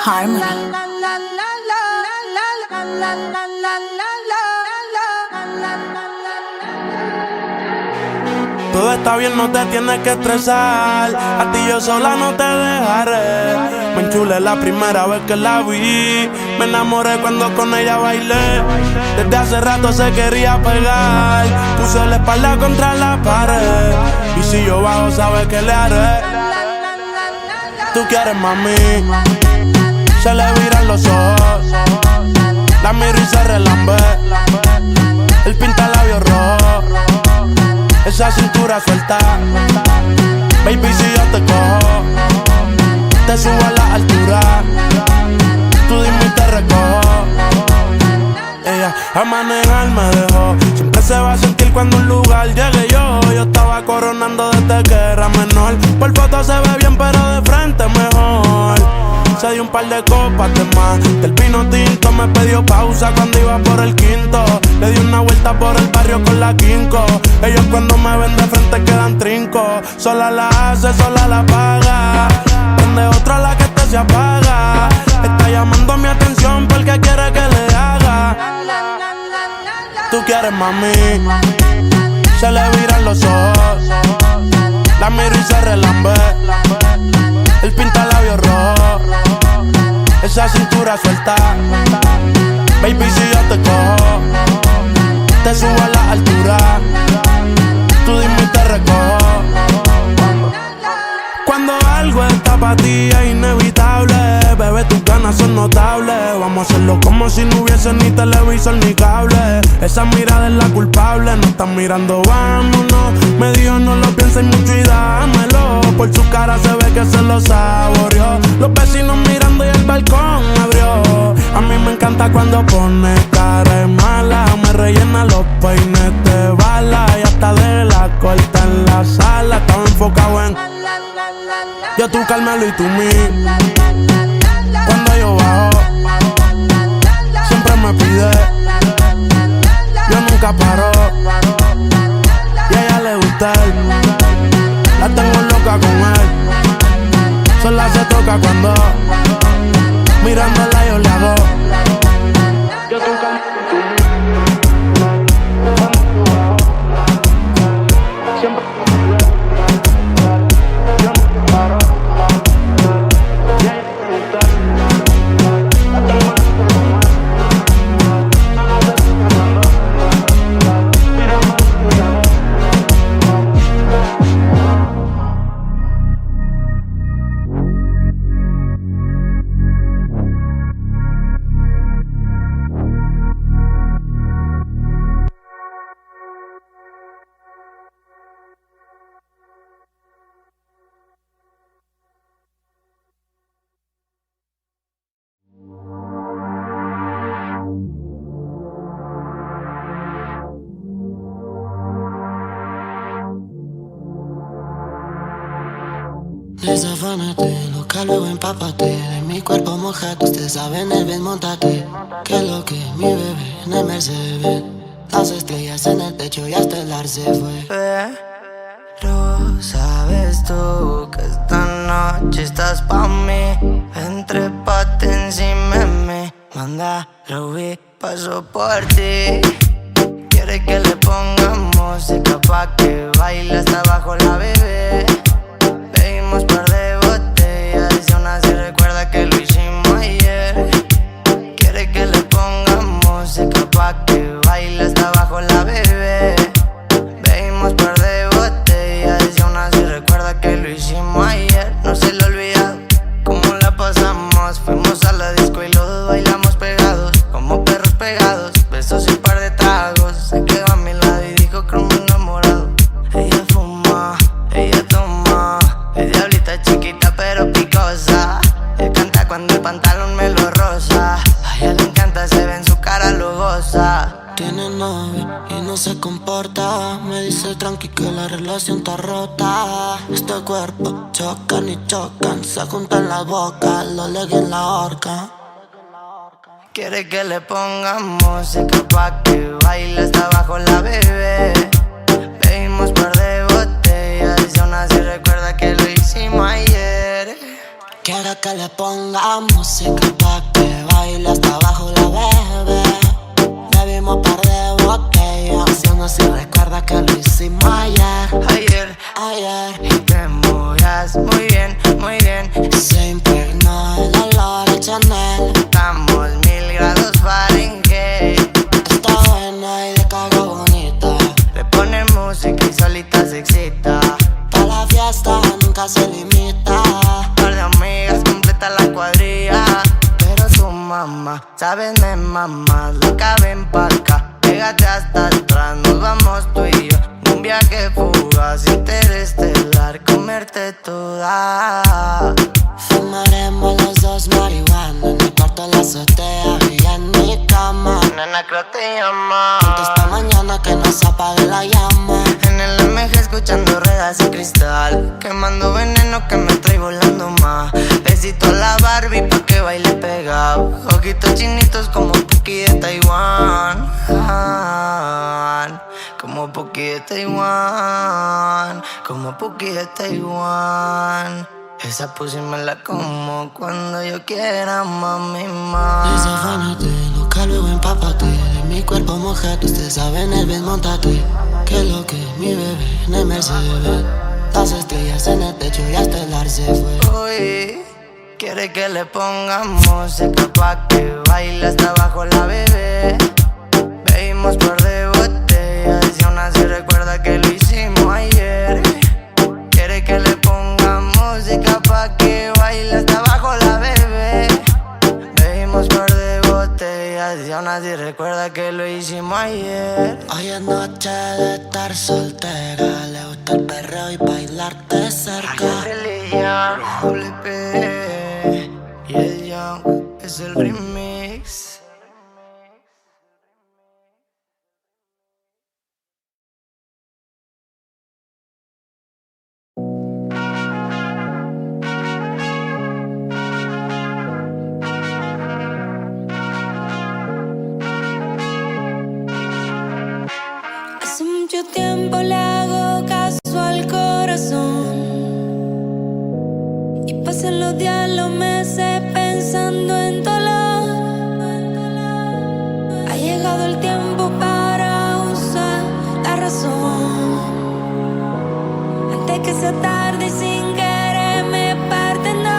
Harmony. Todo está bien, no te tienes que estresar. A ti yo sola no te dejaré. Me enchulé la primera vez que la vi. Me enamoré cuando con ella bailé. Desde hace rato se quería pegar. Puse la espalda contra la pared. Y si yo bajo, sabes que le haré. Tú quieres, mami. Se le viran los ojos. La miro y se relambe. Él pinta labios rojos. Esa cintura suelta. Baby, si yo te cojo, te subo a la altura. Tú dime y te recojo. Ella a manejar me dejó. Siempre se va a sentir cuando un lugar llegue yo. Yo estaba coronando desde que era menor. Por foto se ve bien pero de frente mejor. Se dio un par de copas de más. Del vino tinto me pidió pausa cuando iba por el quinto. Le di una vuelta por el barrio con la quinco. Ellos cuando me ven de frente quedan trinco. Sola la hace, sola la paga. Prende otra la que se apaga. Está llamando mi atención porque quiere que le haga. Tú quieres, mami. Se le viran los ojos. La miro y se relambe. Él pinta labios rojos. Esa cintura suelta. Baby, si yo te cojo, te subo a la altura. Tú dime y te recojo. Cuando algo está para ti es inevitable. Bebé, tus ganas son notables. Vamos a hacerlo como si no hubiese ni televisor ni cable. Esa mirada es la culpable. No están mirando, vámonos. Me dijo no lo pienses mucho y dámelo. Por su cara se ve que se lo saboreó. Los vecinos mirando y el balcón abrió. A mí me encanta cuando pone cara de mala. Me rellena los peines de bala. Y hasta de la corta en la sala. Estaba enfocado en yo, tú, Carmelo y tú, mí. Cuando yo bajo, siempre me pide. Yo nunca paro. Y a ella le gusta él. La tengo loca con él. Sola se toca cuando mirándola yo le hago. Yo, tú, Carmelo y tú, mí. Siempre Desafánate, loca, luego empápate. De mi cuerpo mojate, usted sabe en el bien, montate. Que lo que mi bebé en el Mercedes. Las estrellas en el techo y hasta el ar se fue. Pero sabes tú que esta noche estás pa' mí. Entrépate encima de mí. Manda, Ruby, paso por ti. Quiere que le pongamos música pa' que baile hasta abajo la bebé. Bebimos par de botellas y aún así recuerda que lo hicimos ayer. Quiere que le pongamos música pa' que baile hasta abajo la bebé. Bebimos par de botellas y aún así recuerda que lo hicimos ayer. No se le olvida cómo la pasamos. Fuimos a la disco y los dos bailamos pegados, como perros pegados. Besos y un par de tragos. Se quedó a mi lado y dijo que me enamorado. Ella fuma, ella toma. Es diablita chiquita pero picosa. Él canta cuando el pantalón me lo roza. A ella le encanta, se ve en su cara, lo goza. Tiene novio y no se comporta. Me dice tranqui que la relación está rota. Este cuerpo chocan y chocan. Se juntan las bocas, lo legui en la horca. Quiere que le pongamos música pa' que baile hasta abajo la bebé. Bebimos par de botellas y aún así recuerda que lo hicimos ayer. Quiero que le ponga música pa' que baile hasta abajo la bebé. Bebimos par de botellas, yo no sé si recuerda que lo hicimos ayer. Y te movías muy bien, muy bien. Se impregnó el olor de Chanel. Estamos 1000 grados Fahrenheit. Está buena y de caga bonita. Le ponen música y solita se excita. Pa' la fiesta nunca se limita. Par de amigas completa la cuadrilla. Pero tu mamá, sabes, me mamas. Loca, ven pa' acá, pégate hasta atrás. Nos vamos tú y yo, un viaje fugaz, interestelar, comerte toda. Fumaremos los dos marihuana en el cuarto de la azotea y en mi cama. Nena, creo te llama. Juntos esta mañana que no se apague la llama. En el MG escuchando ruedas y cristal, quemando veneno que me trae volando más. Besito a la Barbie pa' que baile pegado. Ojitos chinitos como Puki de Taiwán. Como Puki de Taiwán. Como Puki de Taiwán. Esa pussy me la como cuando yo quiera, mami, Desafánate, loca, luego empápate. De mi cuerpo mojado, usted sabe, en el Benz montate. Que lo que mi bebé en el Mercedes. Las estrellas en el techo y hasta el ar se fue. Uy, quiere que le pongamos música pa' que baile hasta abajo la bebé. Bebimos par de botellas y aún así recuerda que lo hicimos ayer. Quiere que le pongamos música pa' que baile hasta abajo la bebé. Bebimos par de botellas y aún así recuerda que lo hicimos ayer. Hoy es noche de estar soltera. Le gusta el perreo y bailarte cerca. Religión, doble P y el Young es el remix. Hace mucho tiempo le hago caso al corazón y pasan los días, los meses pensando en dolor. Ha llegado el tiempo para usar la razón antes que sea tarde y sin querer me parten dos.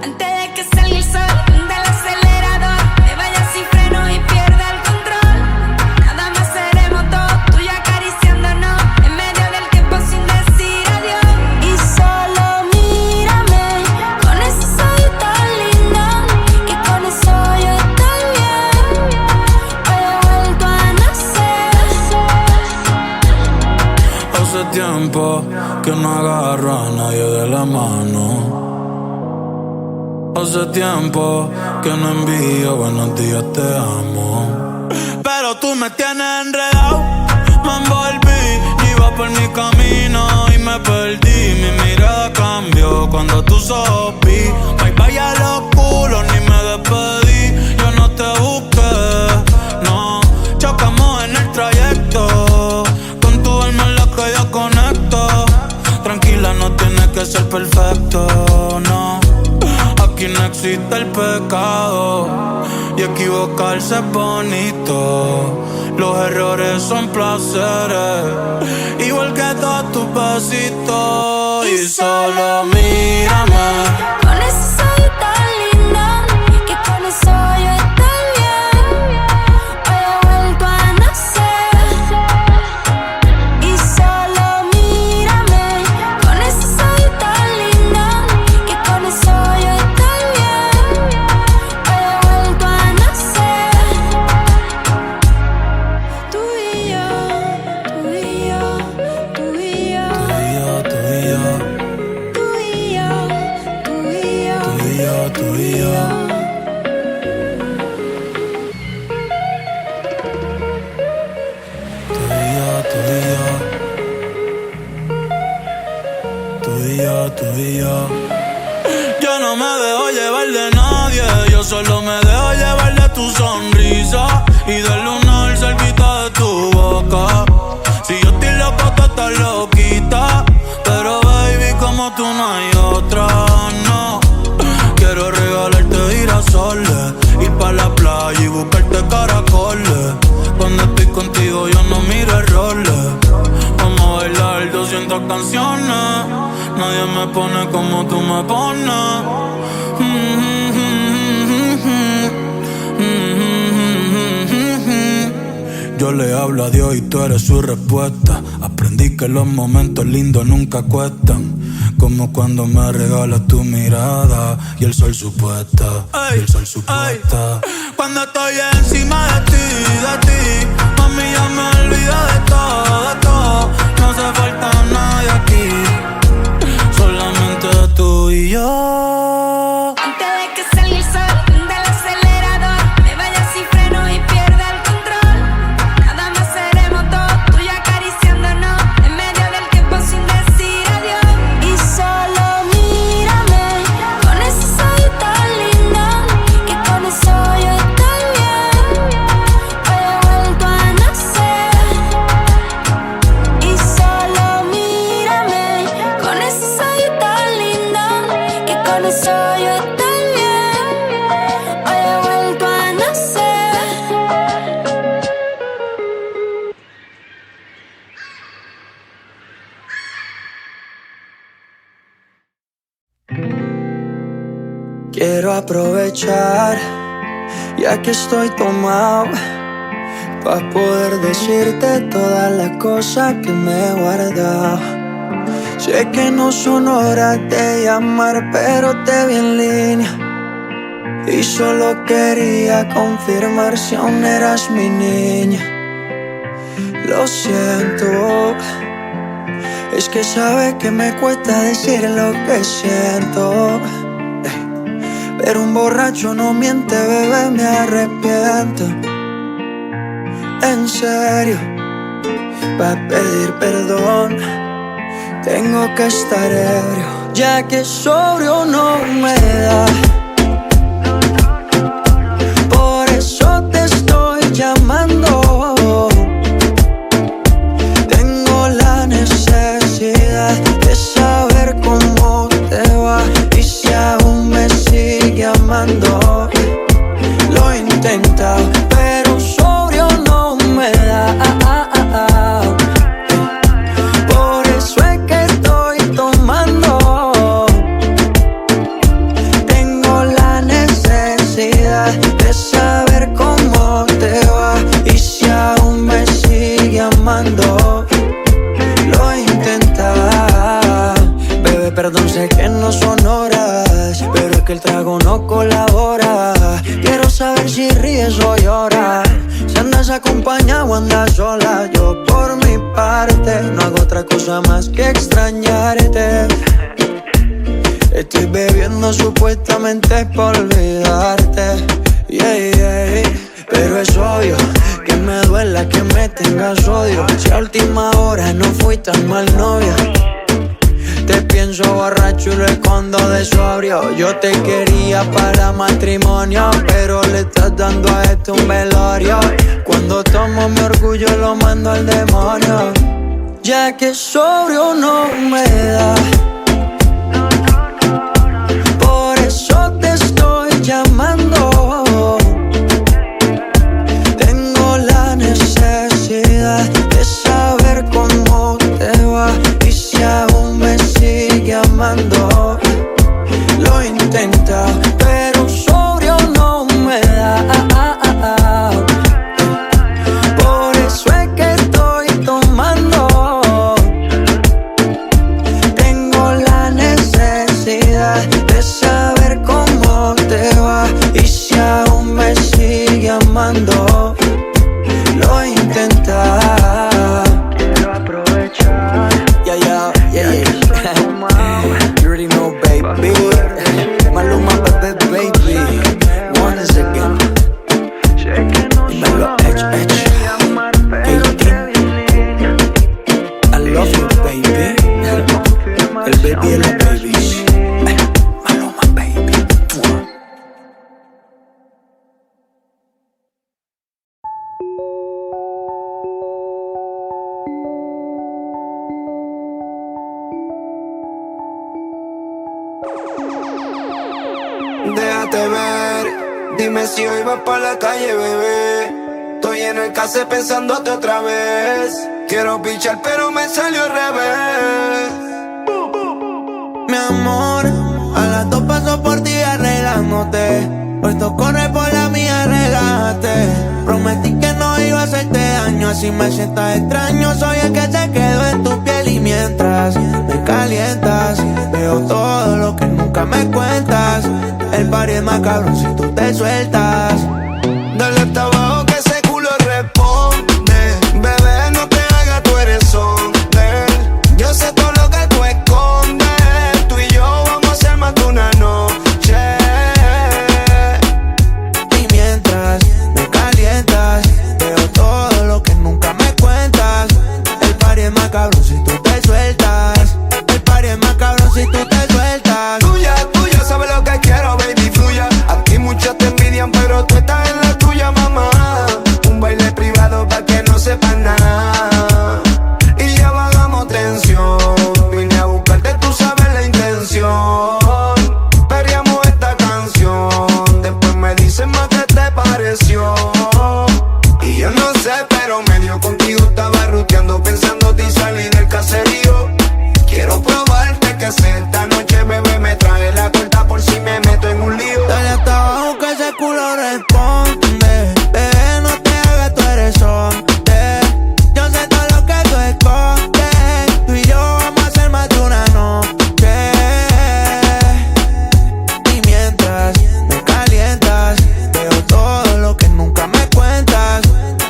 Antes de que salga el sol del acelerador, me vaya sin freno y pierda el control. Nada más seremos dos, tú y yo acariciándonos en medio del tiempo sin decir adiós. Y solo mírame con ese ojito lindo, que con eso yo estoy bien. Hoy he vuelto a nacer. Hace tiempo que no agarro a nadie de la mano. Hace tiempo que no envío buenos días, te amo. Pero tú me tienes enredado, me envolví, iba por mi camino y me perdí. Mi mirada cambió cuando tú sopí. Bye bye a los culos, ni me despedí. Yo no te busqué, no. Chocamos en el trayecto, con tu alma en la que yo conecto. Tranquila, no tienes que ser perfecto, no. Aquí no existe el pecado y equivocarse es bonito. Los errores son placeres, igual que todos tus besitos. Y solo mírame Con ese ojito lindo, que con eso yo estoy bien. Hoy he vuelto a nacer. Y solo mírame con ese ojito lindo, que con eso yo estoy bien. Hoy he vuelto a nacer. Tú y yo, tú y yo, tú y yo. tú y yo, Tú y yo, tú y yo, tú y yo, tú y yo. Tú y yo, tú y yo. Yo no me dejo llevar de nadie, yo solo me dejo llevar de tu sonrisa y del lunar cerquita de tu boca. Si yo estoy loco, tú estás loquita, pero baby, como tú no hay otra. Nadie me pone como tú me pones. Yo le hablo a Dios y tú eres su respuesta. Aprendí que los momentos lindos nunca cuestan, como cuando me regalas tu mirada y el sol supuesta, y el sol supuesta. Cuando estoy encima de ti, mami, ya me olvido de todo, de todo. No hace falta nadie aquí, solamente tú y yo. Antes de que salga el sol del acelerador, me vaya sin freno y pierda el control. Nada más seremos dos, tú y acariciándonos en medio del tiempo sin decir adiós. Y solo mírame con ese ojito lindo, que con eso yo estoy bien. Hoy he vuelto a nacer. Y solo mírame con ese ojito lindo, que con eso yo estoy bien. Hoy he vuelto a nacer. Quiero aprovechar, ya que estoy tomado, pa' poder decirte todas las cosas que me he guardado. Sé que no son horas de llamar, pero te vi en línea y solo quería confirmar si aún eras mi niña. Lo siento, es que sabes que me cuesta decir lo que siento. Pero un borracho no miente, bebé, me arrepiento. En serio, pa' pedir perdón tengo que estar ebrio, ya que sobrio no me da. Por eso te estoy llamando. Tengo la necesidad de saber cómo te va y si aún me sigue amando. Lo he intentado, pero sobrio no me da. Por eso es que estoy tomando. Tengo la necesidad de saber cómo te va y si aún me sigue amando. Lo he intentado, bebé, perdón, sé que no son horas, pero es que el trago no colabora. Quiero saber si ríes o lloras, si andas acompañado o andas sola. Yo por mi parte no hago otra cosa más que extrañarte. Estoy bebiendo supuestamente por olvidarte, pero es obvio que me duela que me tengas odio. Si a última hora no fui tan mal novia, te pienso borracho y lo escondo de sobrio. Yo te quería para matrimonio, pero le estás dando a esto un velorio. Cuando tomo mi orgullo lo mando al demonio, ya que sobrio no me da. Por eso te estoy llamando. Tengo la necesidad de saber cómo te va y si aún me sigue amando. Lo he intentado, pero sobrio no me da. Por eso es que estoy tomando. Tengo la necesidad de saber cómo te va y si aún me sigue amando. Lo he intentado. Quiero aprovechar. Yeah. You already know, baby. Maluma, baby. Once again. Dímelo, I love you, baby. El baby de las babies. Maluma, baby. Déjate ver, dime si hoy vas pa' la calle, bebé. Estoy en el case pensándote otra vez. Quiero pichar pero me salió al revés. amor. A las 2 paso por ti arreglándote. Hoy todo corre por la mía, relájate. Prometí que no iba a hacerte daño, así me sientas extraño. Soy el que se quedó en tu piel y mientras me calientas, veo todo lo que nunca me cuentas. El party es más cabrón si tú te sueltas. Dale hasta abajo que ese culo responde. Bebé, no te hagas, tú eres hombre. Yo sé todo lo que tú escondes. Tú y yo vamos a hacer más de una noche. Y mientras me calientas, veo todo lo que nunca me cuentas. El party es más cabrón si tú te sueltas. El party es más cabrón si tú te sueltas. Tuya, tuya, sabes lo que quiero, baby, fluya. Aquí muchos te envidian, pero tú estás en la tuya, mamá. Un baile privado pa' que no sepan nada. Y ya bajamos tensión. Vine a buscarte, tú sabes la intención. Perreamos esta canción. Después me dicen más qué te pareció. Y yo no sé, pero medio contigo estaba ruteando, pensándote y salí del caserío. Quiero probarte que sea esta noche, bebé, me trae la corta por si me meto en un lío. Dale hasta abajo que ese culo responde. Bebé, no te hagas, tú eres hombre. Yo sé todo lo que tú escondes. Tú y yo vamos a hacer más de una noche. Y mientras me calientas, veo todo lo que nunca me cuentas.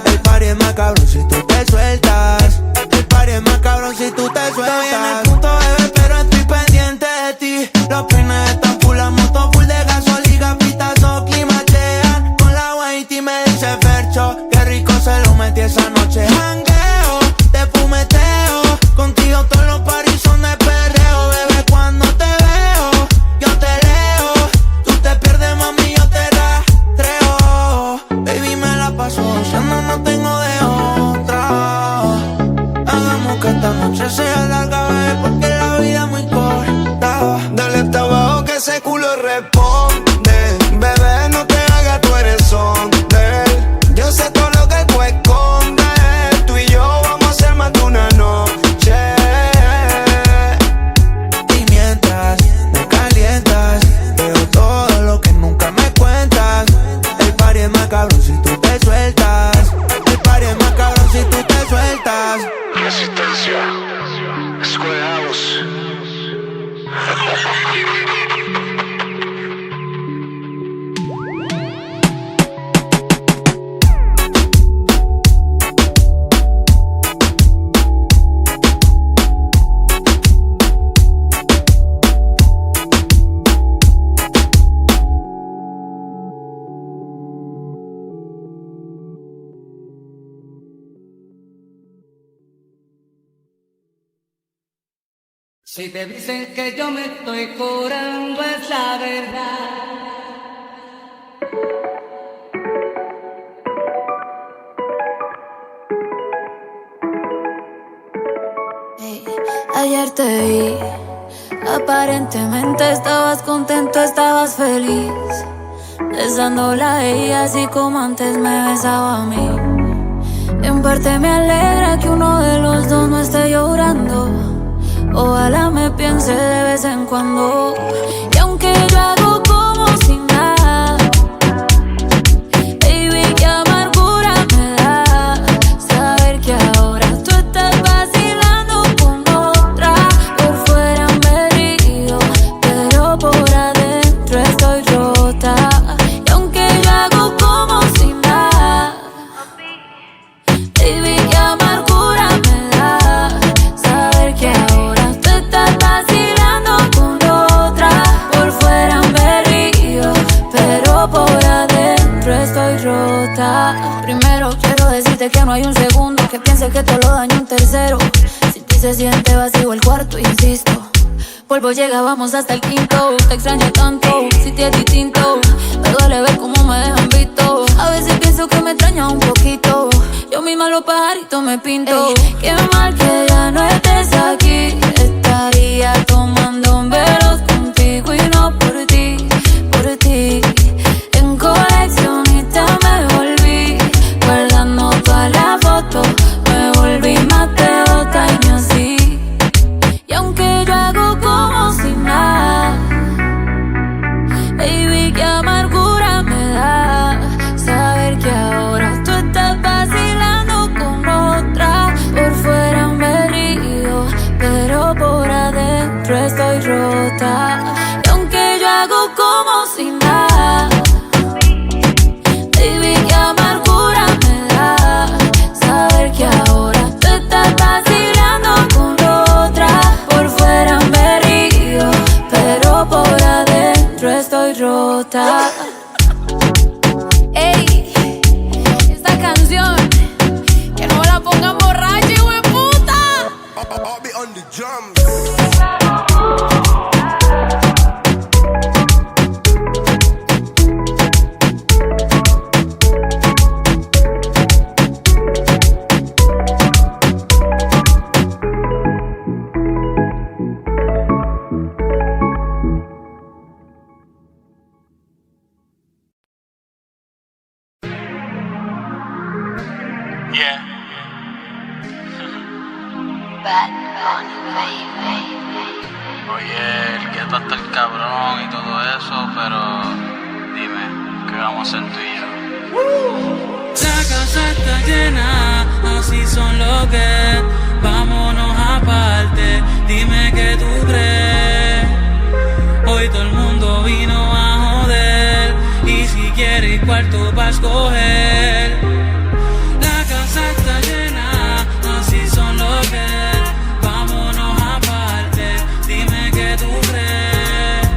El party es más cabrón si tú te sueltas. El party es más cabrón si tú te sueltas. Estoy en el punto, bebé, pero estoy pendiente de ti. Los peines están full, la moto full de gasolina, pitazo, climachean. Con la whitey me dice Fercho, qué rico se lo metí esa noche. Jangueo, te fumeteo, contigo todos los paris son de perreo. Bebé, cuando te veo, yo te leo. Tú te pierdes, mami, yo te rastreo. Baby, me la paso gozando, no tengo de otra. Hagamos que esta noche sea larga, bebé, porque la vida es muy corta. Dale hasta abajo que ese culo responde. Bebé, no te hagas, tú eres hombre. Yo sé todo lo que tú escondes. Tú y yo vamos a hacer más de una noche. Y mientras me calientas, veo todo lo que nunca me cuentas. El party es más cabrón si tú te sueltas. El party es más cabrón si tú te sueltas. Resistencia, Square House. Si te dicen que yo me estoy curando es la verdad. Ey, ayer te vi, aparentemente estabas contento, estabas feliz, besándola a ella así como antes me besaba a mí. En parte me alegra que uno de los dos no esté llorando. Ojalá me piense de vez en cuando. Y aunque yo hago como si nada, baby, qué amargura me da saber que ahora tú estás vacilando con otra. Por fuera me río, pero por adentro estoy rota. Y aunque yo hago como si nada, baby, qué amargura me da saber que ahora estás vacilando con otra. Por fuera me río, pero por adentro estoy rota. Primero quiero decirte que no hay un segundo que piense que te lo daño un tercero. Si ti se siente vacío el cuarto, insisto, polvo llega, vamos hasta el quinto. Te extraño tanto, si te es distinto. Me duele ver cómo me dejan visto. A veces pienso que me extraña un poquito. Yo misma los pajaritos me pinto. Ey, qué mal que ya no estés aquí. Estaría tomando velos contigo y no por ti, por ti. En coleccionista me volví, guardando todas las fotos. Me volví más de 2 años así. Y aunque yo hago como si nada, rota. Y aunque yo hago como si nada, baby, qué amargura me da saber que ahora tú estás vacilando con otra. Por fuera me río, pero por adentro estoy rota. Ey, esta canción que no la pongan borracha, hijo de puta. I'll be on the drums. Yeah. Oye, el que está el cabrón y todo eso, pero dime, ¿qué vamos a hacer tú y yo? La casa está llena, así son los que. Vámonos aparte, dime qué tú crees. Hoy todo el mundo vino a joder, y si quieres cuarto pa' escoger. La casa está llena, así son los que. Vámonos aparte, dime qué tú crees.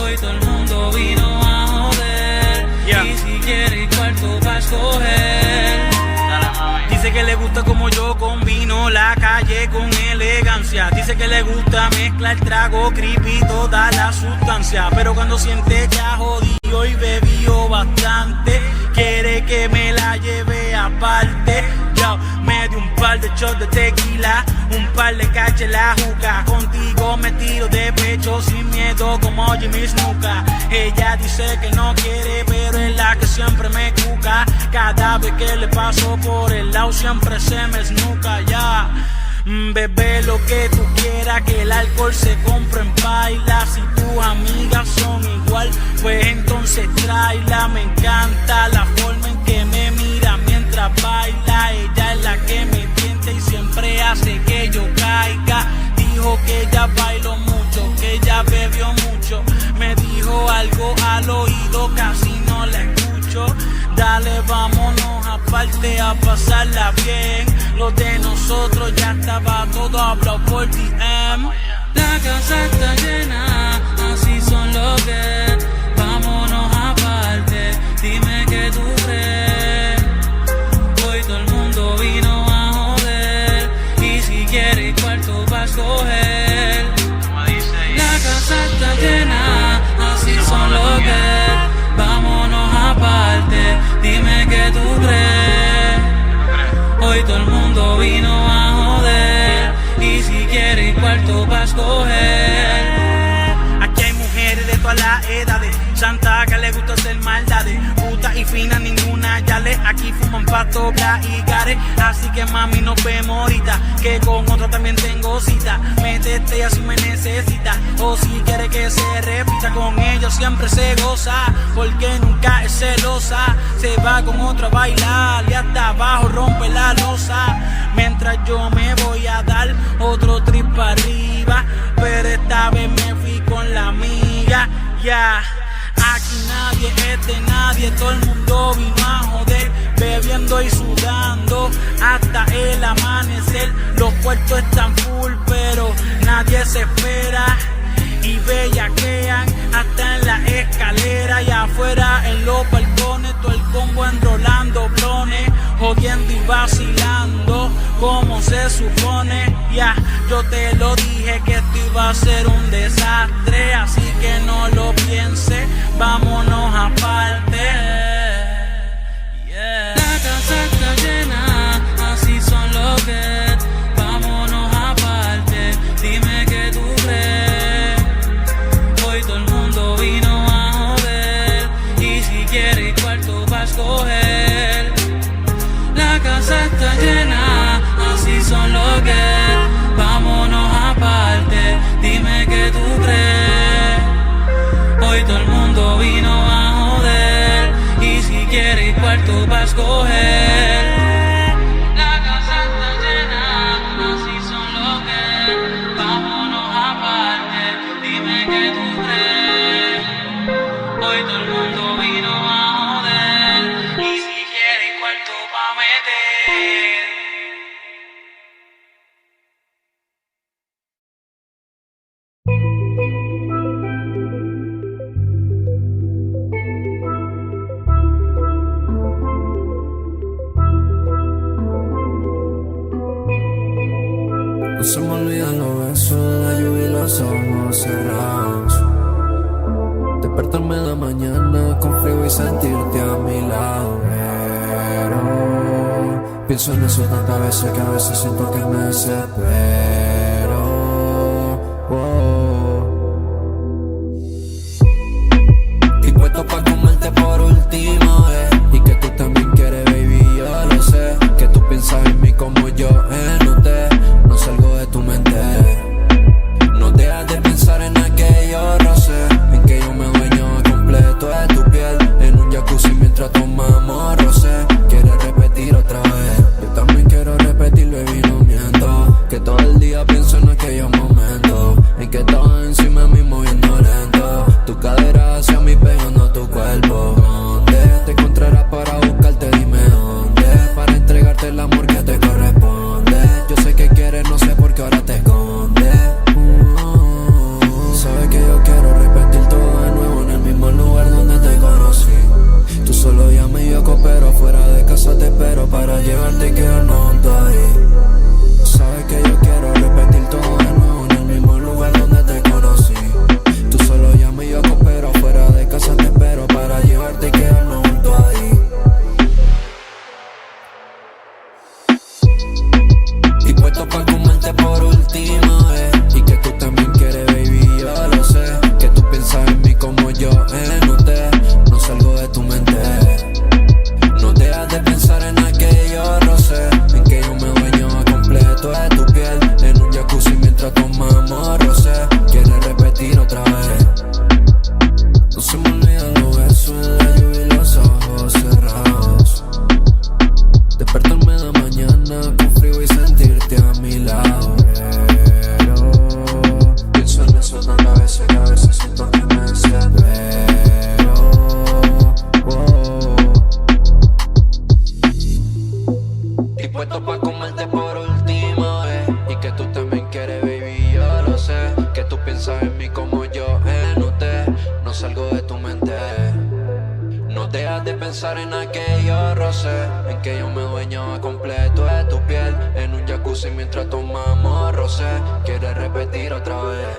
Hoy todo el mundo vino a joder, y si quieres cuarto pa' escoger. Dice que le gusta como yo combino la calle con elegancia. Dice que le gusta mezclar trago, creepy, toda la sustancia. Pero cuando siente que ha jodido y bebió bastante, quiere que me la lleve aparte. Yo me di un par de shots de tequila, un par de caches la juca. Contigo me tiro de pecho sin miedo como Jimmy Snuka. Ella dice que no quiere, pero es la que siempre me cuca. Cada vez que le paso por el lado siempre se me esnuca, ya. Bebé, lo que tú quieras, que el alcohol se compra en baila. Si tus amigas son igual, pues entonces tráela. Me encanta la forma en que me mira mientras baila. Ella es la que me tienta y siempre hace que yo caiga. Dijo que ella bailó mucho, que ella bebió mucho. Me dijo algo al oído, casi no la escucho. Dale, vámonos aparte a pasarla bien. Lo de nosotros ya estaba todo hablado por DM. La casa está llena, así son los que. Vámonos aparte, dime qué tú crees. Hoy todo el mundo vino a joder, y si quieres cuarto va a escoger. La casa está llena, así son los que. Vámonos aparte, dime qué tú crees. Hoy todo el mundo vino a joder, y si quieres cuarto pa' escoger. Aquí hay mujeres de todas las edades, santa que le gusta hacer maldades. Puta y fina, ninguna yale. Aquí fuman pasto, bla y gare. Así que mami, nos vemos ahorita, que con otra también tengo cita. Métete así me necesita, o si quiere que se repita. Con ellos siempre se goza, porque nunca es celosa. Se va con otra a bailar y hasta abajo rompe la losa. Mientras yo me voy a dar otro trip para arriba, pero esta vez me fui con la amiga, ya. Aquí nadie es de nadie, todo el mundo vino a joder, bebiendo y sudando hasta el amanecer. Los cuartos están full, pero nadie se espera, y bellaquean hasta en la escalera y afuera en los balcones. Todo el combo enrolando blones, jodiendo y vacilando como se supone. Ya, yo te lo dije que esto iba a ser un desastre, así que no lo pienses, vámonos aparte. Yeah. La casa está llena, así son los que. Vámonos aparte, dime qué tú crees. Hoy todo el mundo vino a joder, y si quieres cuarto va a escoger. La casa está llena, así son los que. Vámonos aparte, dime qué tú crees. Despertarme en la mañana con frío y sentirte a mi lado. Pero pienso en eso tantas veces que a veces siento que me desespero. Dispuesto pa' comerte por última vez. Y que tú también quieres, baby, yo lo sé. Que tú piensas en mí como yo noté. No salgo de tu mente. No dejas de pensar en aquello roce, en que yo me dueño completo de tu piel. En un jacuzzi mientras tomamos roce. ¿Quieres repetir otra vez? Yo también quiero repetir, baby, no miento. Que todo el día pienso en aquellos momentos en que estabas encima de mí moviendo lento. Tu cadera hacia mí pegando tu cuerpo. ¿Dónde te encontrarás para buscarte? Dime dónde, para entregarte el amor que te corresponde. Yo sé que quieres, no sé por qué ahora te escondes. Sabes que yo quiero repetir todo de nuevo en el mismo lugar donde te conocí. Tú solo llama y yo coopero, fuera de casa te espero para llevarte y quedarnos juntos ahí. Sabes que yo quiero repetir todo de nuevo en el mismo lugar donde te conocí. Tú solo llama y yo coopero, fuera de casa te espero para llevarte y quedarnos juntos ahí. Dispuesto pa' comerte por última vez. Y que tú también quieres, baby, yo lo sé. Que tú piensas en mí como yo noté. No salgo de tu mente. No dejas de pensar en aquello roce, en que yo me dueño a completo de tu piel. En un jacuzzi mientras tomamos roce. ¿Quieres repetir otra vez? No se me olvidan los besos en la lluvia y los ojos cerrados. Despertarme en la mañana con frío y sentirte a mi lado. Pero pienso en eso tantas veces que a veces siento que me desespero. Dispuesto pa' comerte por última vez. Y que tú también quieres, baby, yo lo sé. Que tú piensas en mí como yo noté. No salgo de tu mente. No dejas de pensar en aquello roce, en que yo me dueño a completo de tu piel. En un jacuzzi mientras tomamos roce. ¿Quieres repetir otra vez?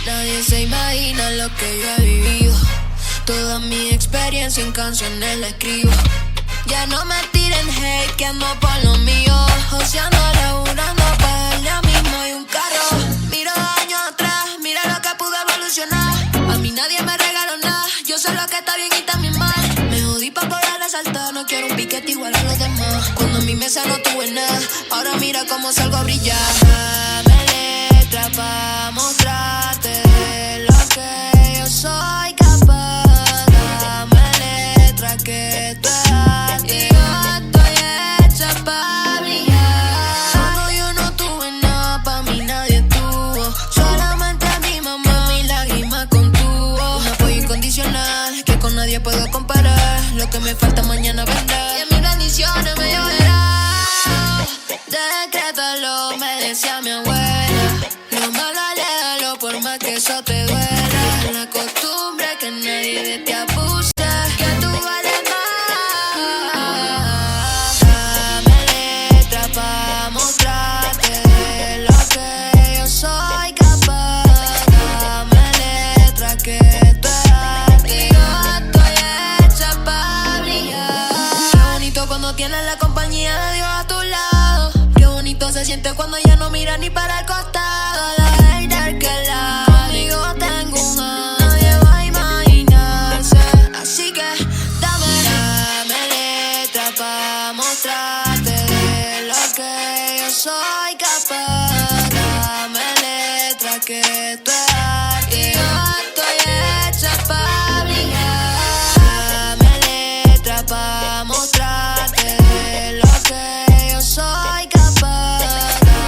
Nadie se imagina lo que yo he vivido. Toda mi experiencia en canciones la escribo. Ya no me tiren hate, que ando por lo mío. Joseando, laburando para darle a mismo y un carro. Miro años atrás, mira lo que pude evolucionar. A mí nadie me regaló nada, yo sé lo que está bien y también mal. Me jodí pa' poder resaltar, no quiero un piquete igual a los demás. Cuando en mi mesa no tuve nada, ahora mira cómo salgo a brillar. Dame letra pa' mostrarte de lo que yo soy capaz. Dame letra que tú y yo estoy hecha pa' brillar. Cuando yo no tuve nada, pa' mí nadie tuvo. Solamente mi mamá, mi lágrima contuvo. Un apoyo incondicional que con nadie puedo comparar. Lo que me falta mañana vendrá. Y en mis bendiciones me lloverá. Decrétalo, me decía mi abuela. Lo malo aléjalo por más que eso te duela. La costumbre que nadie de ti abuse, que tú vales más. Dame letra pa' mostrarte de lo que yo soy capaz. Dame letra que tú eras y yo estoy hecha pa' brillar. Qué bonito cuando tienes la compañía de Dios a tu lado. Qué bonito se siente cuando ya no mira ni para el costado. La hater que la conmigo tengo un año. Nadie va a imaginarse. Así que dame letra pa' mostrarte de lo que yo soy capaz. Dame letra que tú eras y yo estoy hecha pa' brillar. Dame letra pa' mostrarte de lo que yo soy capaz.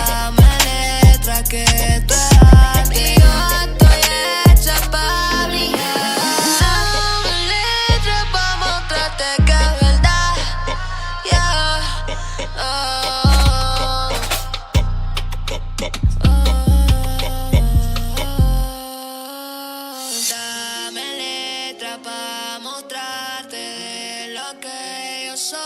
Dame letra que tú eras y yo estoy hecha pa' brillar. Dame letra pa' mostrarte que es verdad. Yeah. Dame letra pa' mostrarte de lo que yo soy.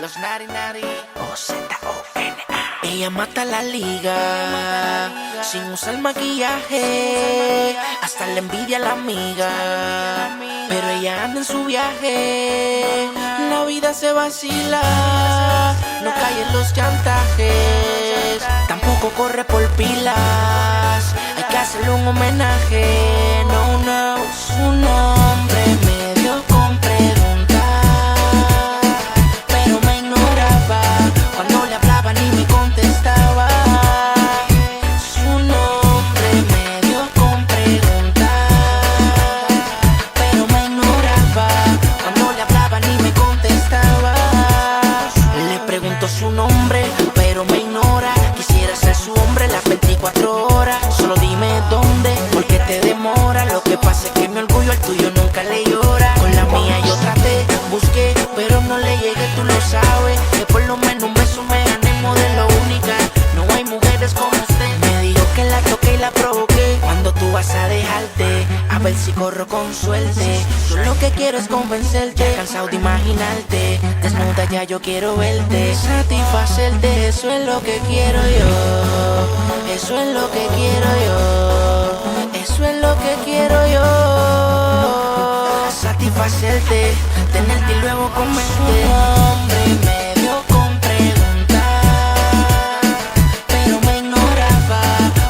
Los Nari Nari O-Z-O-N-A. Ella mata la liga sin usar maquillaje, hasta le envidia a la amiga, pero ella anda en su viaje. La vida se vacila, no cae en los chantajes, tampoco corre por pilas. Hay que hacerle un homenaje. No, no, su nombre me dio con preguntar, pero me ignoraba cuando le hablaba ni me contestaba. Su nombre me dio con preguntar, pero me ignoraba cuando le hablaba ni me contestaba. Le pregunto su nombre, pero me ignora. Quisiera ser su hombre las 24 horas. Solo dime dónde, porque te demora. Lo que pasa es que mi orgullo al tuyo nunca le llora. Con la mía yo traté, busqué, pero no le llegué, tú lo sabes. Que por lo menos un beso me gané, modelo única. No hay mujeres como usted. Me dijo que la toqué y la provoqué. Cuando tú vas a dejarte, a ver si corro con suerte. Yo lo que quiero es convencerte, cansado de imaginarte. Desnuda ya yo quiero verte, satisfacerte. Eso es lo que quiero yo. Eso es lo que quiero yo. Eso es lo que quiero yo. Satisfacerte, tenerte y luego comerte. Su nombre me dio con preguntar, pero me ignoraba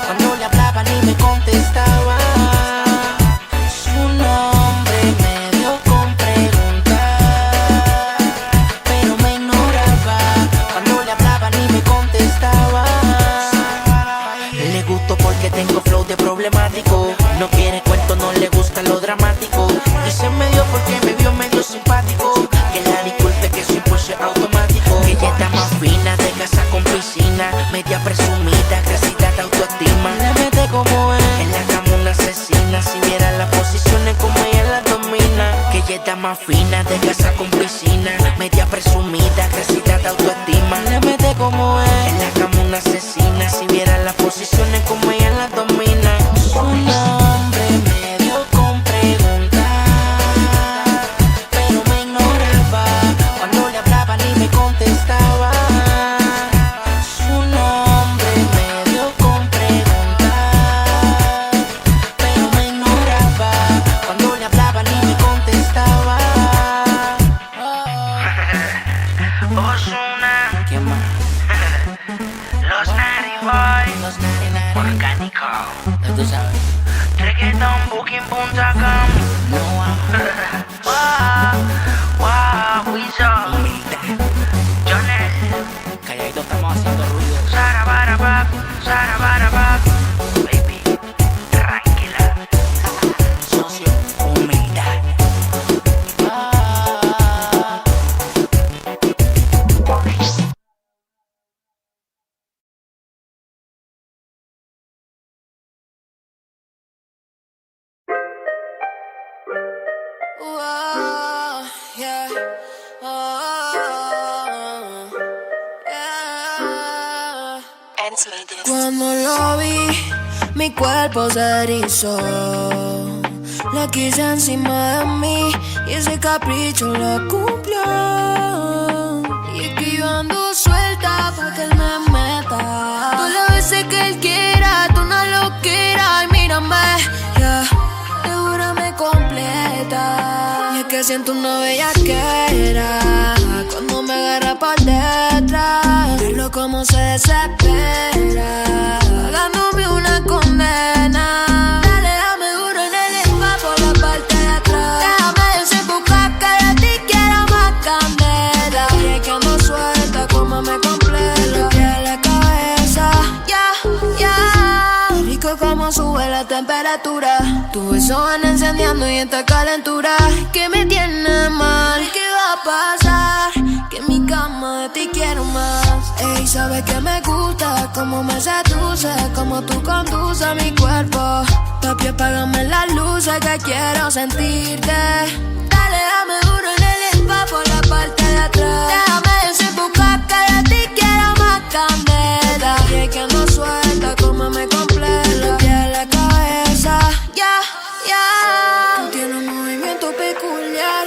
cuando le hablaba ni me contestaba. Su nombre me dio con preguntar, pero me ignoraba cuando le hablaba ni me contestaba. Le gusto porque tengo flow de problemático. No quiere cuento, no le gusta lo dramático. Y se me dio porque me vio medio simpático. Que la disculpe que su impulso es automático. Que ella está más fina, de casa con piscina, media presumida, crecida de autoestima. Le mete como es, en la cama una asesina. Si viera las posiciones como ella las domina. Que ella está más fina, de casa con piscina, media presumida, crecida de autoestima. Le mete como es, en la cama una asesina. Si viera las posiciones como ella las domina. Su nombre me dio con preguntar, pero me ignoraba cuando le hablaba ni me contestaba. Su nombre me dio con preguntar, pero me ignoraba cuando le hablaba ni me contestaba. Ozuna, ¿quién más? Los Nari Boys, los Nari Nari Orgánico, tú sabes. Reggaetonbooking.com. Wow, Wizard. Jones. Calladito estamos haciendo ruido. Sarabarabak, Sarabarabak. Baby, tranquila. Socio, humildad. Whoa, yeah. Oh, yeah. Cuando lo vi, mi cuerpo se erizó. La quise encima de mí y ese capricho lo cumplió. Y es que yo ando suelta pa' que él me meta. Todas las veces que él quiera, tú no lo quieras. Y mírame, yeah, segura me completa. Y es que siento una bellaquera cuando me agarra por detrás. Verlo como se desespera, pagándome una condena. Dale, dame duro en el spa por la parte de atrás. Déjame desempujar que de ti quiero más candela. Y es que ando suelta, como me completa. Piel la cabeza, ya, ya. Rico como sube la temperatura. Tu beso van encendiendo y esta calentura que me tiene mal. ¿Qué va a pasar? Que en mi cama de ti quiero más. Ey, sabes que me gusta como me seduce, como tú conduces mi cuerpo. Papi, apágame las luces que quiero sentirte. Dale, dame duro en el spa por la parte de atrás. Déjame desempujar que de ti quiero más candela. Y es que ando suelta como me completa. Piel la cabeza, ya, ya. Tú tienes un movimiento peculiar,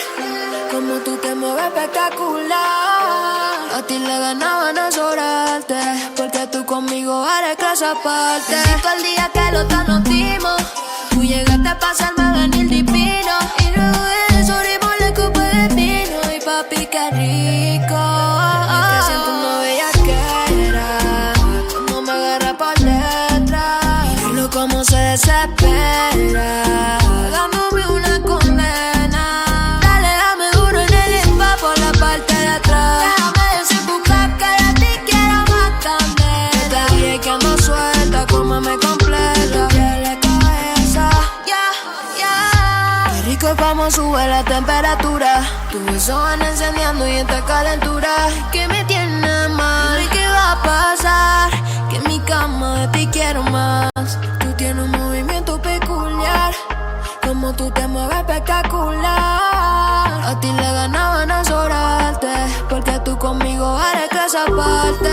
porque tú conmigo eres clase aparte. Bendito el día que los dos nos dimos. Tú llegaste a pasarme venir divino. Y luego de eso abrimos la copa de vino. Y papi, qué rico. Y que siento una bellaquera cuando me agarra por detrás. Míralo cómo se desespera, dándome una condena. Dale, dame duro en el spa por la parte de atrás. Déjame desempujar que a ti quiero más candela. Te dije que ando suelta, cómame completa. Piel cabeza, qué rico es como sube la temperatura. Tus besos van encendiendo y esta calentura que me tiene mal. ¿Y qué va a pasar? Que en mi cama de ti quiero más. Tú tienes un movimiento peculiar, como tú te mueves espectacular. A ti le ganaban a sobrarte, porque tú conmigo eres clase aparte.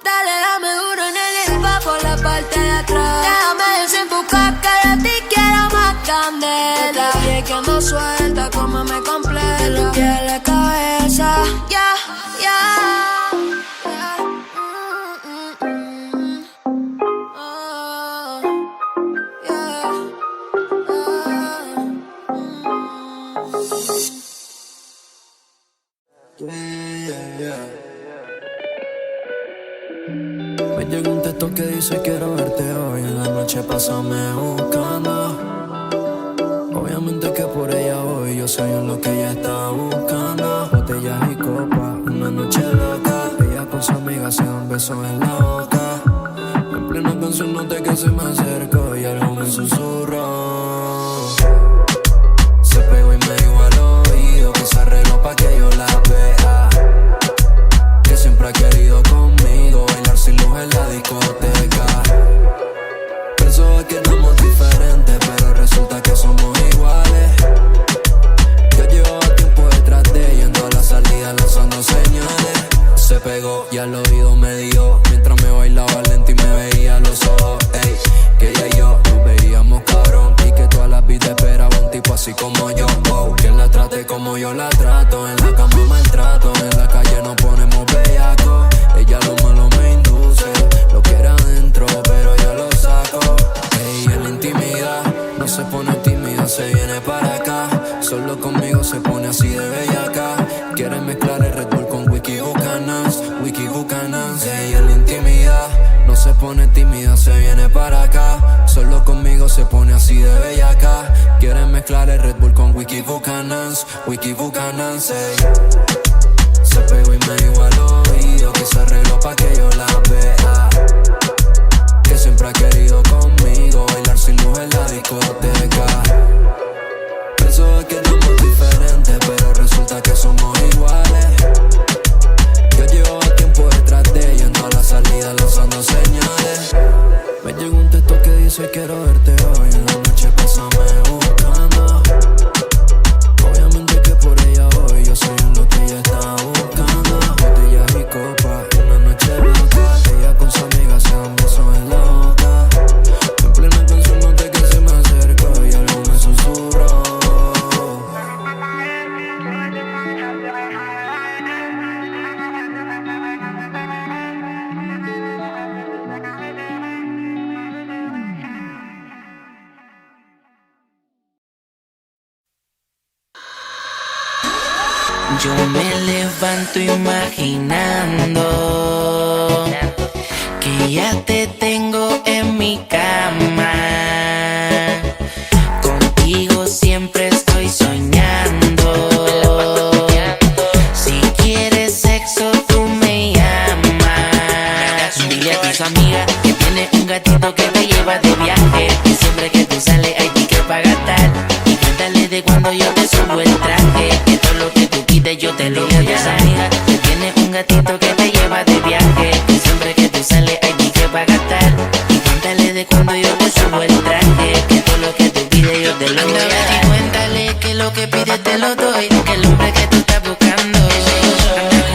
Dale, dame duro en el spa por la parte de atrás. Déjame desempujar que a ti quiero más candela. Te dije que ando suelta, cómame completa. De tu piel a cabeza, Me llegó un texto que dice quiero verte hoy. En la noche pásame buscando. Obviamente que por ella voy. Yo soy en lo que ella está buscando. Botellas y copas, una noche loca. Ella con su amiga se dan besos en la boca. En plena canción noté que se me acercó y algo me susurró. Se pegó y me dijo al oído que se arregló pa' que yo la vea. Que siempre ha querido conmigo bailar sin luz en la discoteca. Pensaba que éramos diferentes, pero resulta que somos iguales. Yo llevaba tiempo detrás de ella, en todas las salidas lanzando señales. Se pegó y al oído me dio, mientras me bailaba lento y me veía los ojos. Ey, que ella y yo nos veíamos cabrón, y que todas las vidas esperaba un tipo así como yo. Wow, que la trate como yo la trato, en la cama maltrato, en la calle nos ponemos bellacos. Ella lo malo me induce, lo que era adentro, pero yo lo saco. Ey, en la intimidad no se pone tímida, se viene para acá. Solo conmigo se pone así de bellaca. Quiere mezclar el Red Bull con Wiki Buchanans. Ey, en la intimidad no se pone tímida, se viene para acá. Solo conmigo se pone así de bellaca. Quiere mezclar el Red Bull con Wiki Buchanans. Ey. Se pegó y me dijo al oído que se arregló pa' que yo la vea. Que siempre ha querido conmigo bailar sin luz en la discoteca. Pensaba que éramos diferentes, pero resulta que somos iguales. Yo llevaba tiempo detrás de ella, en todas las salidas lanzando señales. Me llegó un texto que dice quiero verte hoy. En la noche pásame buscando. Obviamente que por ella voy. Yo soy en lo que ella está buscando. Botellas y copas, una noche loca. Ella con su amiga se dan besos en la boca. En plena canción noté que se me acercó y algo me susurró. Yo me levanto imaginando que ya te tengo en mi cama. Contigo siempre estoy soñando. Si quieres sexo tú me llamas. Dile a tus amigas que tienes un gatito que te lleva de viaje. Y siempre que tú sales hay que gastar. Y cuéntale de cuando yo te subo el traje. Que todo lo que tú pides yo te lo voy a dar. Que tienes un gatito que te lleva de viaje. Y siempre que tú sales hay que gastar. Y cuéntale de cuando yo te subo el traje. Que todo lo que tú pides yo te lo voy a dar. Y cuéntale que lo que pides te lo doy. Que el hombre que tú estás buscando.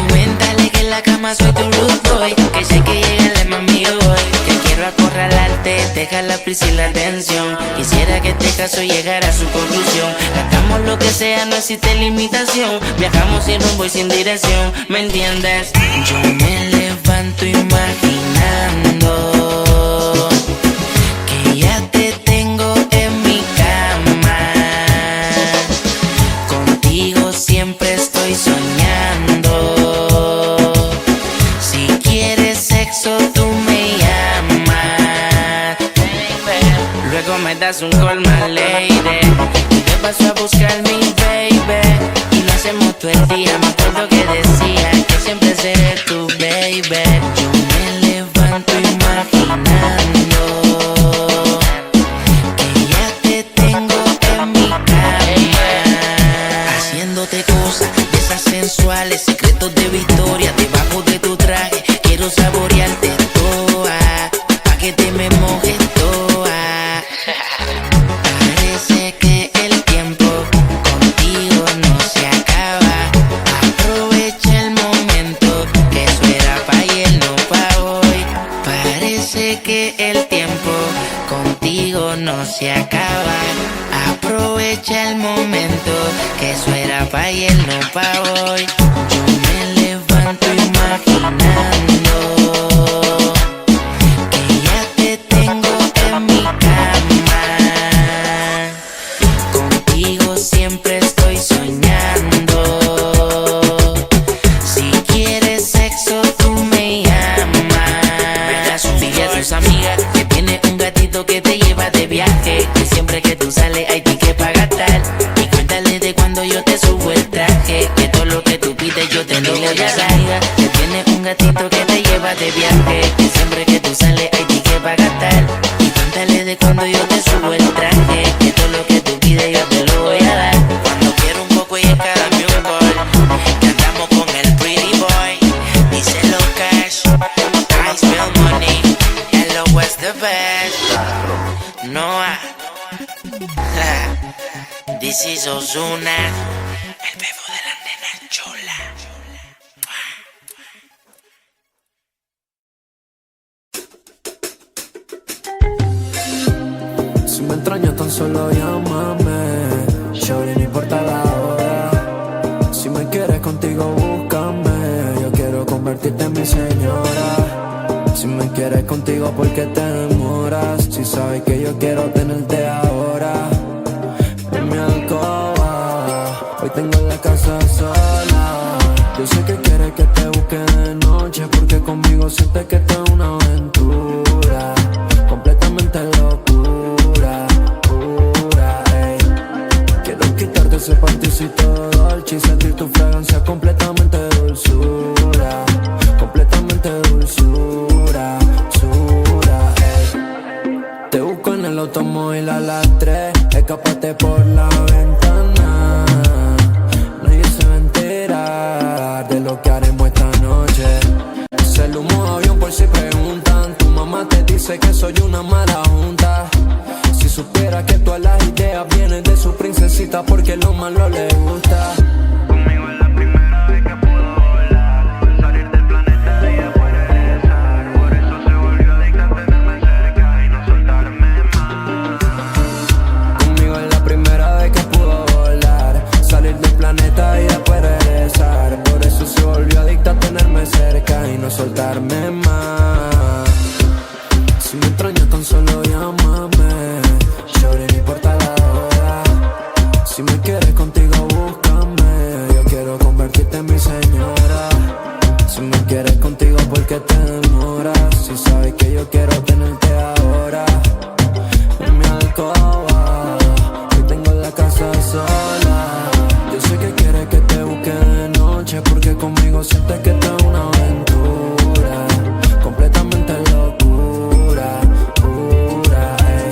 Cuéntale que en la cama soy tu root boy. Que sé que llega el mami hoy. Que quiero acorralarte, dejar la prisa y la atención. Quisiera que este caso llegara a su conclusión. Gastamos lo que sea, no existe limitación. Viajamos sin rumbo y sin dirección, ¿me entiendes? Yo me levanto levanto imaginando que ya te tengo en mi cama. Contigo siempre estoy soñando. Si quieres sexo tú me llamas. Luego me das un call, my lady, y te paso a buscar mi baby. Y lo hacemos todo el día. Me acuerdo que decía que siempre seré tu baby. Yo me levanto imaginando que ya te tengo en mi cama, haciéndote cosas de esas sensuales, secretos de Victoria debajo de tu traje. Quiero saborearte toda, pa' que te me mojes toda. Parece que el tiempo contigo no se acaba. Aprovecha el momento, que eso era pa' ayer, no pa' hoy. Parece que el tiempo contigo no se acaba. Aprovecha el momento, que eso era pa' ayer, no pa' hoy. Yo me levanto imaginando que ya te tengo en mi cama. Contigo siempre estoy soñando. Si quieres sexo tú me llamas. Dile a tus amigas que tiene un gatito que te lleva de viaje, que siempre que tú sales hay ticket pa' gastar. Y cuéntale de cuando yo te subo el traje, que todo lo que tú pides yo te lo voy a dar. Que tiene un gatito que te lleva de viaje, que siempre que tú sales hay ticket pa' gastar. Y cuéntale de cuando yo te subo el traje, que todo lo que tú pides yo te lo voy a dar. Cuando quiero un poco y es cada un gol, que andamos con el pretty boy. Díselo cash, I spell money, hello what's the best. Noah, this is Ozuna, el bebo de la nena chola. Si me extrañas tan solo llámame, shorty, no importa la hora. Si me quieres contigo búscame, yo quiero convertirte en mi señora. Si me quieres contigo, ¿por qué te demoras? Si sabes que yo quiero tenerte ahora. En mi alcoba, hoy tengo la casa sola. Yo sé que quieres que te busque de noche, porque conmigo sientes que esto es una aventura completamente locura, pura, ey. Quiero quitarte ese panticito dolce y sentir tu fragancia completamente dulzura, completamente dulzura, sura, ey. Te busco en el automóvil a las 3, escápate por la ventana. Nadie se va a enterar de lo que haremos esta noche. Es el humo de avión por si preguntan. Tu mamá te dice que soy una mala junta. Si supiera que todas las ideas vienen de su princesita, porque lo malo le gusta. Conmigo es la primera vez que pudo volar, salir del planeta y después regresar. Por eso se volvió adicta a tenerme cerca y no soltarme más. Conmigo es la primera vez que pudo volar, salir del planeta y después regresar. Por eso se volvió adicta a tenerme cerca y no soltarme más. Si me extrañas tan solo llámame, shorty, no importa la hora. Si me quieres contigo búscame, yo quiero convertirte en mi señora. Si me quieres contigo, ¿por qué te demoras? Si sabes que yo quiero tenerte ahora. En mi alcoba, hoy tengo la casa sola. Yo sé que quieres que te busque de noche, porque conmigo sientes que esto es una aventura completamente locura, pura, ey.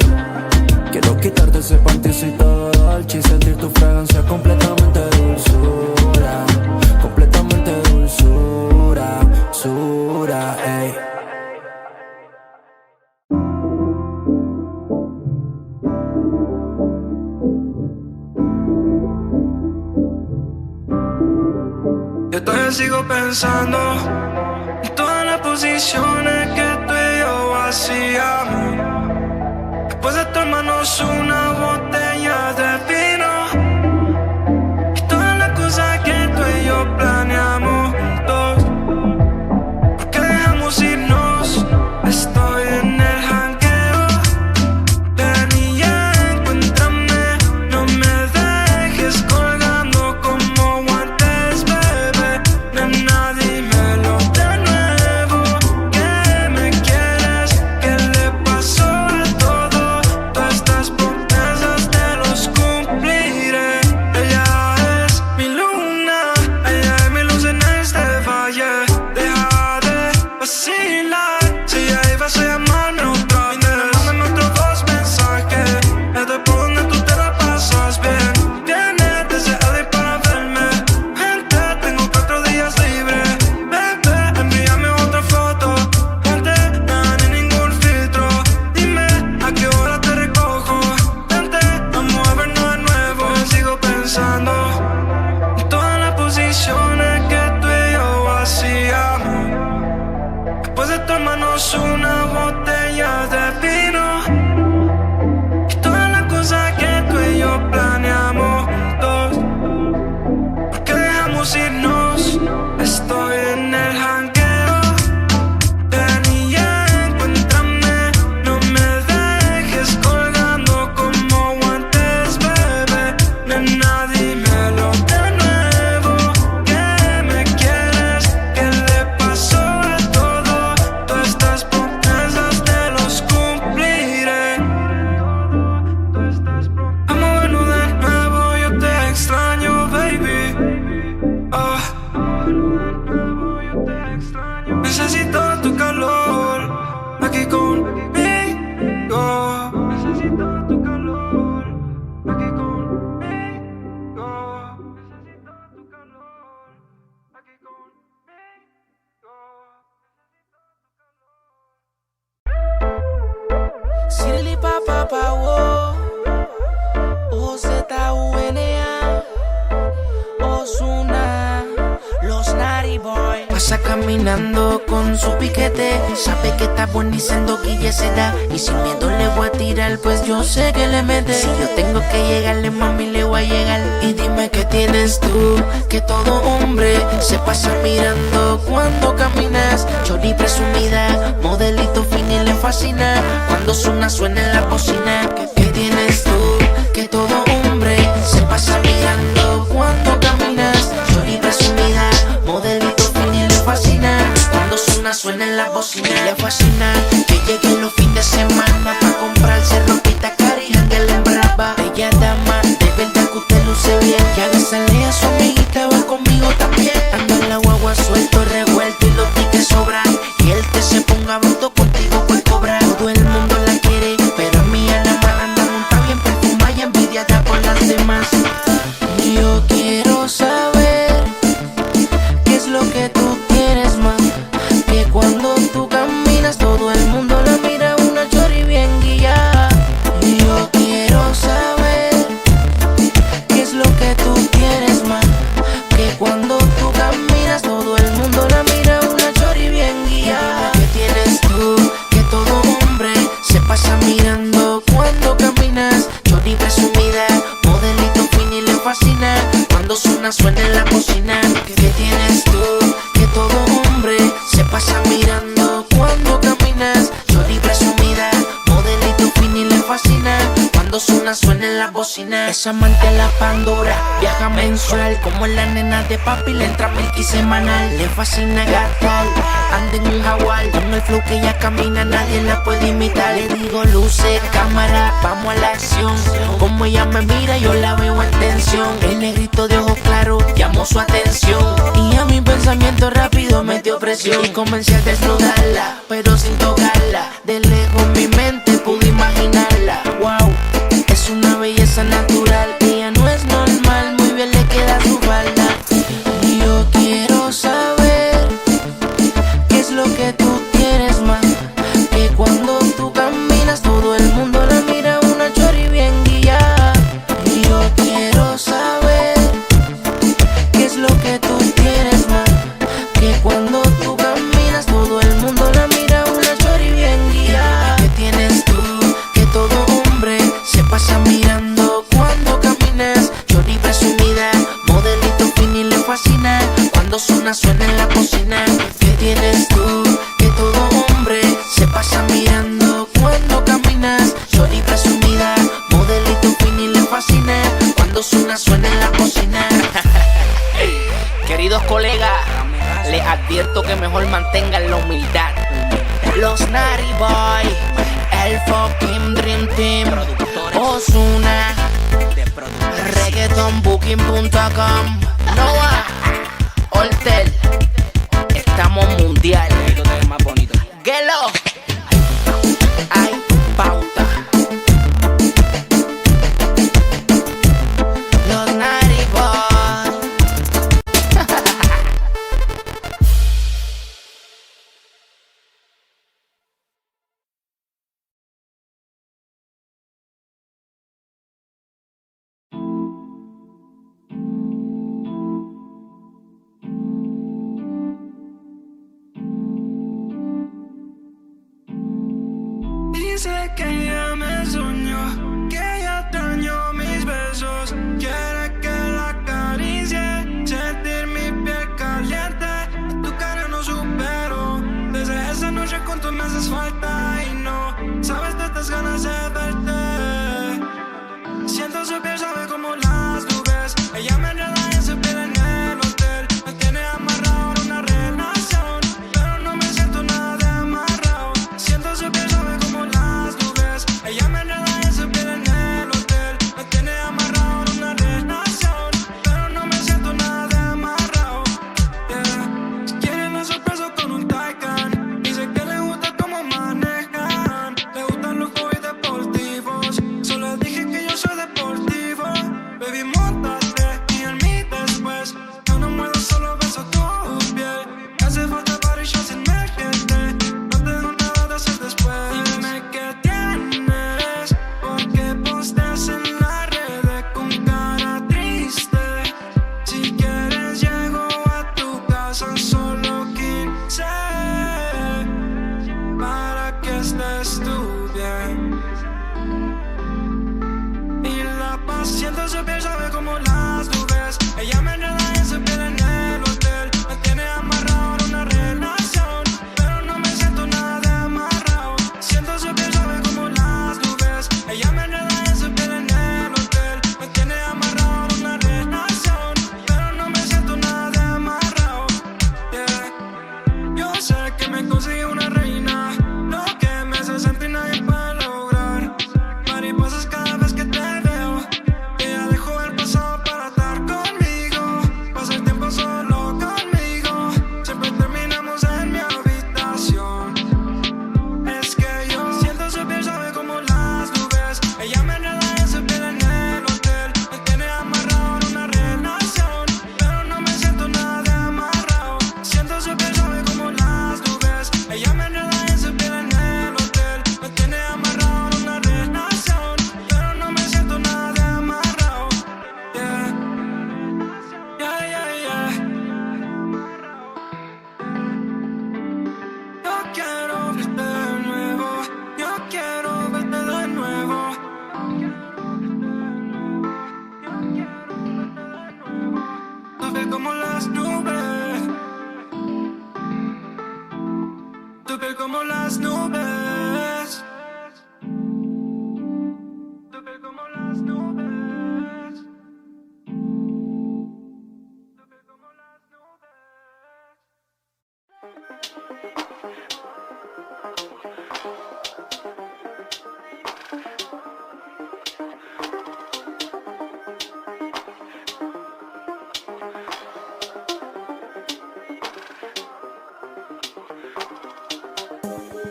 Quiero quitarte ese panticito dolce y sentir tu fragancia completamente dulzura, completamente dulzura, sura, ey. Yo todavía sigo pensando en todas las posiciones que tú y yo hacíamos. Después de tomarnos una botella de vino y todas las cosas que tú y yo planeamos juntos. Porque dejamos caminando con su piquete. Sabe que está bueno y siendo guille se da. Y sin miedo le voy a tirar, pues yo sé que le mete. Si yo tengo que llegarle, mami, le voy a llegar. Y dime qué tienes tú, que todo hombre se pasa mirando cuando caminas. Chori presumida, modelito fin y le fascina cuando suena en la bocina. ¿Qué tienes tú, que todo hombre se pasa mirando cuando caminas? Chori presumida, modelito fin y le fascina cuando suena en la bocina. Le fascina que lleguen los fines de semana pa' comprarse ropita carija que le embrava. Bella dama, de verdad que usted luce bien. Que avísale a su amiguita, va conmigo también. Anda en la guagua suelto, revuelto y los tickets sobran. Y el que se ponga bruto contigo pues cobra. Todo el mundo la quiere, pero a mí a la más anda monta bien perfumada y envidiada por las demás. Yo quiero saber qué es lo que tú quieres más. Que cuando tú caminas todo el mundo la mira, una chori bien guillada. Yo quiero saber qué es lo que tú quieres más. Que cuando tú caminas todo el mundo la mira, una chori bien guillada. ¿Qué tienes tú, que todo hombre se pasa mirando cuando caminas? Chori presumida, modelito fin y le fascina cuando suena en la bocina. ¿Qué tienes tú, que todo hombre se pasa mirando cuando caminas? Chori presumida, modelito fin y le fascina cuando suena en la bocina. Es amante de la Pandora, viaja mensual como la nena de papi, le entra milky semanal. Le fascina gastar, anda en un jaguar con el flow que ella camina, nadie la puede imitar. Le digo luces, cámara, vamos a la acción. Como ella me mira yo la veo en tensión. El negrito de ojos claros llamó su atención y a mi pensamiento rápido metió presión. Y comencé a desnudarla, pero sin tocarla. De lejos mi mente pude imaginarla. Wow, es una belleza natural, ella no es normal, muy bien le queda su falda. Y yo quiero saber qué es lo que tú quieres más. Que cuando tú caminas todo el mundo la mira, una chori bien guillada. Y yo quiero saber qué es lo que tú quieres más. Que cuando tú caminas todo el mundo la mira, una chori bien guillada. ¿Qué tienes tú, que todo hombre se pasa mirando cuando caminas? Chori presumida, modelito fin y le fascina cuando suena en la bocina. ¿Qué tienes tú, que todo hombre se pasa mirando cuando caminas? Chori presumida, modelito fin y le fascina cuando suena en la bocina. Queridos colegas, les advierto que mejor mantengan la humildad. Los Nari Boy, el fucking Dream Team, Ozuna, reggaetonbooking.com, Noah, Hortel, estamos mundial. Gelo, hay pauta. Los Nari Boy. Dice que ella me soñó, que ella extrañó mis besos. Quiere que la acaricie, sentir mi piel caliente. Tu cara no supero, desde esa noche cuánto me haces falta. Y no sabes de estas ganas de verte. Siento su piel, sabe como las nubes. Ella me enreda en su piel en el hotel. Me tiene amarrado en una relación, pero no me siento nada de amarrado. Siento su piel, sabe como las nubes. Ella me enreda en su piel en el hotel. Me tiene amarrado en una relación, pero no me siento nada de amarrado. Yeah. Quiere la sorpresa con un Taycan. Dice que le gusta cómo manejan. Le gustan los hobbies de piel como las nubes. Tu piel como las nubes. Tu piel como las nubes. Tu piel como las nubes.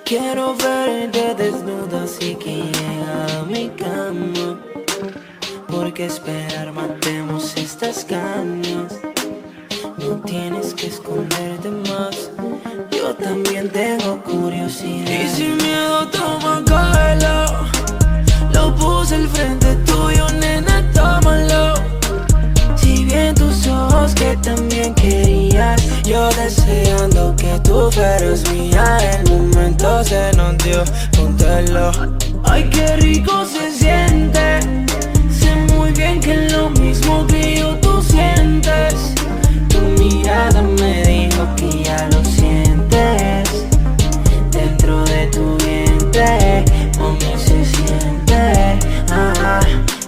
Quiero verte desnuda así que llega a mi cama. Porque esperar matemos estas ganas. No tienes que esconderte más. Yo también tengo curiosidad. Y sin miedo toma, cógelo. Lo puse al frente tuyo, nena, tómalo. Si bien tus ojos que también querías, yo deseando que tú fueras mía. El momento se nos dio, póntelo. Ay, qué rico se siente. Sé muy bien que es lo mismo que yo tú sientes. Tu mirada me dijo que ya lo sientes. Dentro de tu vientre, mami, se siente.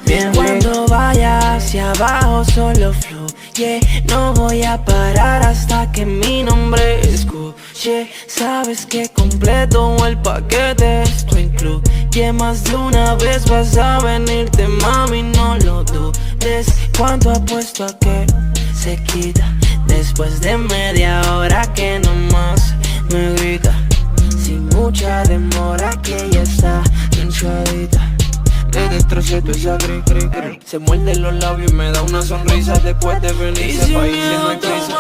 Bien, cuando vaya hacia abajo solo fluye. No voy a parar hasta que mi nombre escuche. Sabes que completo el paquete esto incluye. Más de una vez vas a venirte, mami, no lo dudes. ¿Cuánto apuesto a que se quita? Después de media hora que nomás me grita. Sin mucha demora que ya está hinchadita. Le destrocé tu esa cri, cri, cri. Se muerde los labios y me da una sonrisa. Después de venirse pa' irse no hay prisa.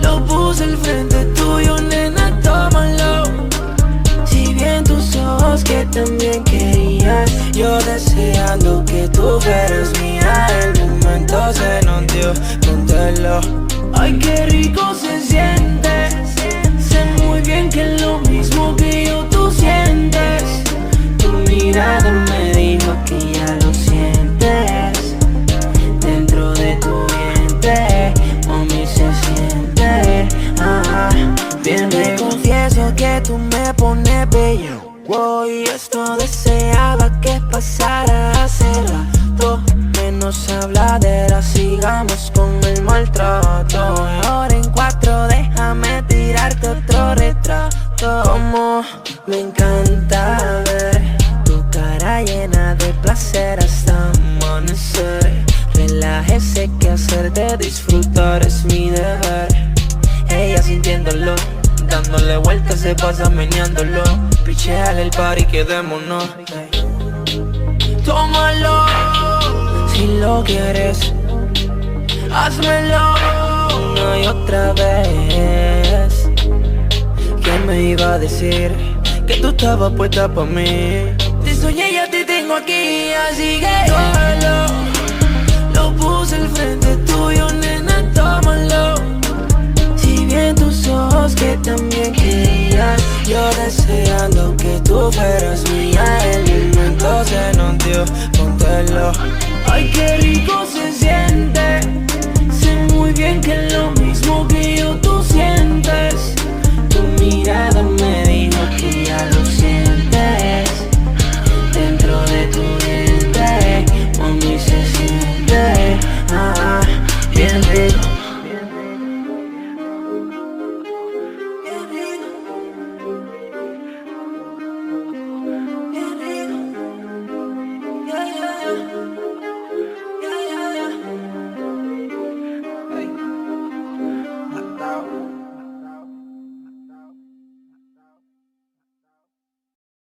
Lo puse al frente tuyo, nena, tómalo. Si bien tus ojos que también querías, yo deseando que tú fueras mía. El momento se nos dio, póntelo. Ay, qué rico se siente. Sé muy bien que es lo mismo que yo tú sientes. Tu mirada me dijo que ya lo sientes. Dentro de tu vientre, mami, se siente. Bien, te confieso que tú me pones bello. Y esto deseaba que pasara hace rato. Menos habladera, sigamos con el maltrato. Mejor en 4, déjame tirarte otro retrato. Como me encanta ver tu cara llena de placer hasta amanecer. Relájese que hacerte disfrutar es mi deber. Ella sintiéndolo, dándole vueltas se pasa meneándolo. Picheale el party, quedémonos. Tómalo, si lo quieres, házmelo una y otra vez. ¿Quién me iba a decir que tú estabas puesta pa' mí? Te soñé y ya te tengo aquí, así que cógelo.